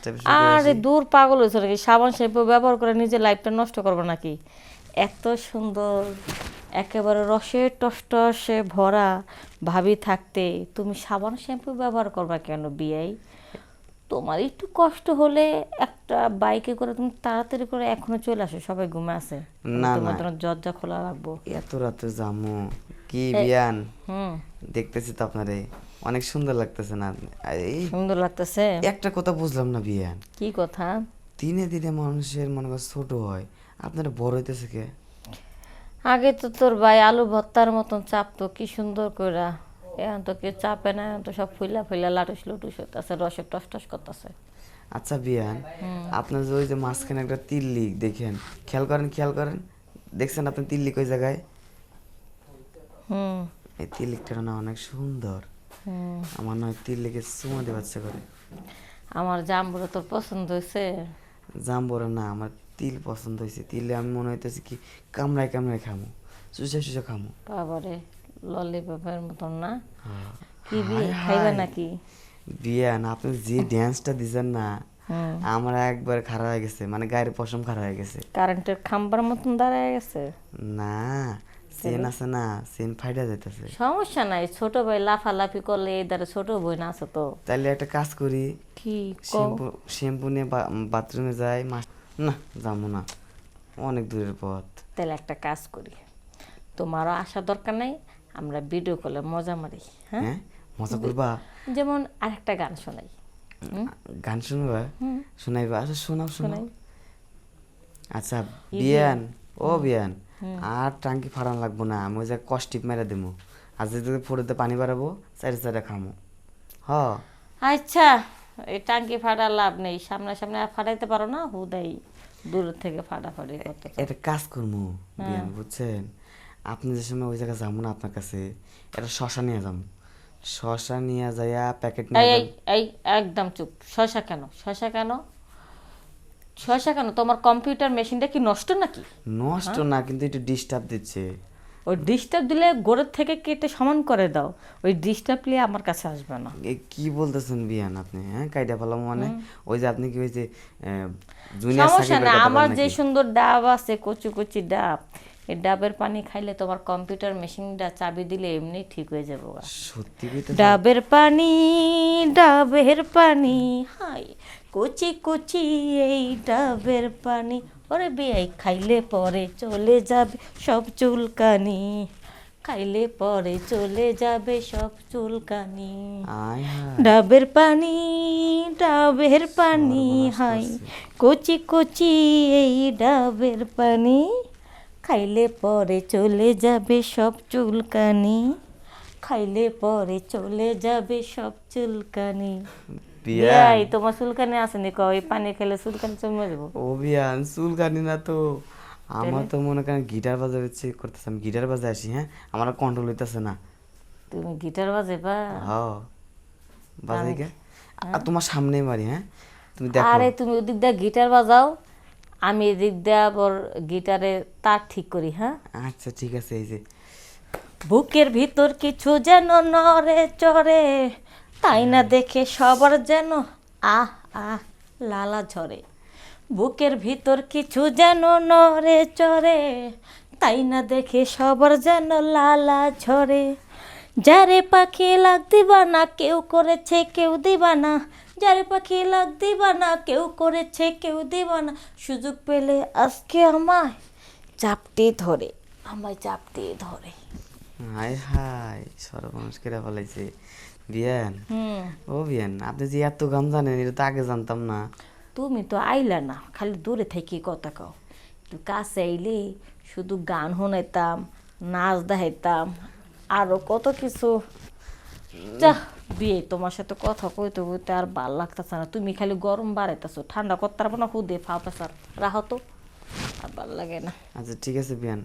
টাইপের শুরু করে আরে আসি। দূর পাগল হয়েছে নাকি? সাবান শ্যাম্পু ব্যবহার করে নিজের লাইফটা নষ্ট করবে নাকি? এত সুন্দর একেবারে রসে টসটসে ভরা ভাবি থাকতে তুমি সাবান শ্যাম্পু ব্যবহার করবা কেন বিয়াই? তোমার একটু কষ্ট হলে একটা বাইকে করে তুমি তাড়াতাড়ি করে এখনো চলে আসো, সবাই ঘুমে আছে, আমি না তোমার না, জন্য দরজা খোলা রাখবো। এত রাতে জামু কি বিয়ান? হুম, দেখতেছি তো আপনারে অনেক সুন্দর লাগতেছে না? এই সুন্দর লাগতেছে। একটা কথা বুঝলাম না বিয়ান, কি কথা? দিনে দিনে মানুষের মনে কর ছোট হয়, আপনারা বড় হইতেছে কে? আগে তো তোর ভাই আলু ভর্তার মতন চাপতো কি সুন্দর কইরা, এখন তো কেউ চাপে না, এখন তো সব ফুইলা ফুইলা লাটুস লুটুস হইতাছে, রসে টস টস করতেছে। আচ্ছা বিয়ান, আপনার যে ওই যে মাঝখানে একটা তিল্লি দেখেন, খেয়াল করেন, দেখছেন আপনি তিল্লি কই জায়গায়? হুম এই তিল্লিকটা না অনেক সুন্দর, হুম। আমার নয় তিল্লিকে চুমা দিয়ে বাচ্চা করে। আমার জাম্বুরা তোর পছন্দ হয়েছে? জাম্বুরা না, আমার তিল পছন্দ হয়েছে। তিলে আমি মনে হইতেছে কি কামড়ায় কামড়ায় খামো, চুষে চুষে খামো। বাবারে, ললিপপের মতন না? হ্যাঁ। কি বিয়ে হায় খাইবে হায়। নাকি? বিয়ান আপনি যে ড্যান্সটা দিছেন না, হুম। আমার একবার খারাপ হয়ে গেছে, মানে গায়ের পশম খারাপ হয়ে গেছে। কারেন্টের খাম্বার মতন দাঁড়ায় গেছে। না, চেন আছে না, চেন ফাইটা যাইতেছে। সমস্যা নাই, ছোট ভাই লাফালাফি করলে এই দ্বারা ছোট বই না আছে তো। তাইলে একটা কাজ করি, কি কও? শ্যাম্পু শ্যাম্পু নিয়ে বাথরুমে যাই। না, যাবো না, অনেক দূরের পথ। তাহলে একটা কাজ করি, তোমারও আসা দরকার নাই, আমরা ভিডিও কলে মজা মারি। হ্যাঁ, হ্যাঁ, মজা করবা? যেমন আরেকটা গান শোনাই। গান শুনবা? শোনাইবা? আচ্ছা শোনাও শোনাও। শোনাই। আচ্ছা বিয়ান, ও বিয়ান, আর টাঙ্কি ফাড়ান লাগবো না, আমি ওই যে কষ্টিপ মেরে দেবো, আর যদি ফোড়েতে পানি বাড়াবো, চাইরে চাইরে খামো। হ, আচ্ছা, এই টাঙ্কি ফাটা লাভ নেই, সামনে ফাটাইতে পারো না, হুদাই দূর থেকে ফাটাফাটি করতে চাও। একটা কাজ করবো বিয়ান, বুঝছেন? আপনি যে সময় ওই জায়গায় যাবো না আপনার কাছে, একটা শশা নিয়ে যাবো, শশা নিয়ে যাইয়া প্যাকেট নিয়ে এই এই যাবো। এই একদম চুপ। শশা কেন? শশা কেন? শশা কেন? তোমার কম্পিউটার মেশিনটা কি নষ্ট নাকি? নষ্ট না, কিন্তু একটু ডিস্টার্ব দিচ্ছে। ওই ডিস্টার্ব দিলে গোড়ের থেকে কেটে সমান করে দাও, ওই ডিস্টার্ব নিয়ে আমার কাছে আসবে না। এ কি বলতেছেন বিয়ান আপনি? হ্যাঁ, কাইটা ফেলাম মানে? ওই যে আপনি কি ওই যে জুনিয়র সমস্যা সাকিবের না, কথা আমার বলেন যে নাকি? সুন্দর ডাব আছে, কচি কচি ডাব, এই ডাবের পানি খাইলে তোমার কম্পিউটার মেশিনটা চাবি দিলে এমনি ঠিক হয়ে যাবো গা। সত্যি কইতেছেন? ডাবের পানি, ডাবের পানি, হাই কচি কচি এই ডাবের পানি, ওরে বেয়াই খাইলে পরে চলে যাবে সব চুলকানি, খাইলে পরে চলে যাবে সব চুলকানি। আয় হায়, ডাবের পানি, ডাবের পানি, সর্বনাশ হাই করছে। কচি কচি এই ডাবের পানি, খাইলে পরে চলে যাবে সব চুলকানি, খাইলে পরে চলে যাবে সব চুলকানি। বিয়ান, বিয়াই তোমার চুলকানি আসেনি? কই পানি খেলে চুলকানি জমে যাবো। ও বিয়ান চুলকানি না তো, আমার তো মনে করেন গিটার বাজাতে ইচ্ছে করতেছে, আমি গিটার বাজায় আসি। হ্যাঁ, আমার কন্ট্রোল হইতেছে না। তুমি গিটার বাজাবা? হ্যাঁ, বাজাই কে? আর তোমার সামনেই মারি। হ্যাঁ, তুমি দেখো। আরে তুমি ওদিক দিয়ে গিটার বাজাও, আমি এদিক দিয়ে আবার গিটারে তার ঠিক করি। হ্যাঁ, আচ্ছা ঠিক আছে, এই যে বুকের ভিতর কিছু যেন নড়ে চড়ে, তাই না দেখে সবার যেন আহ আহ লালা ঝরে। বুকের ভিতর কিছু যেন নড়ে চড়ে, তাই না দেখে সবার যেন লালা ঝরে। যারে পাখি লাগ দিবা না কেউ করেছে কেউ দিবা না, যারে পাখি লাগ দিবা না কেউ করেছে কেউ দিবা না, সুযোগ পেলে আজকে আমায় চাপটে ধরে, আমায় চাপটে ধরে। হাই হাই, সর্বনাশ করে ফেলাইছে বিয়ান। হুম, ও বিয়ান, আপনি যে এত গান জানেন এটা তো আগে জানতাম না। তুমি তো আইলা না, খালি দূরে থেকে কথা কও, একটু কাছে আইলে শুধু গান শোনাইতাম, নাচ দেখাইতাম, আরো কত কিছু। যা বিয়ে, তোমার সাথে কথা কইতে কইতে আর ভাল লাগতেছে না, তুমি খালি গরম বাড়াইতেছো, ঠান্ডা করতে পারবো না, হুদে ফা পেশার রাহো তো, আর ভাল লাগে না। আচ্ছা ঠিক আছে বিয়ান,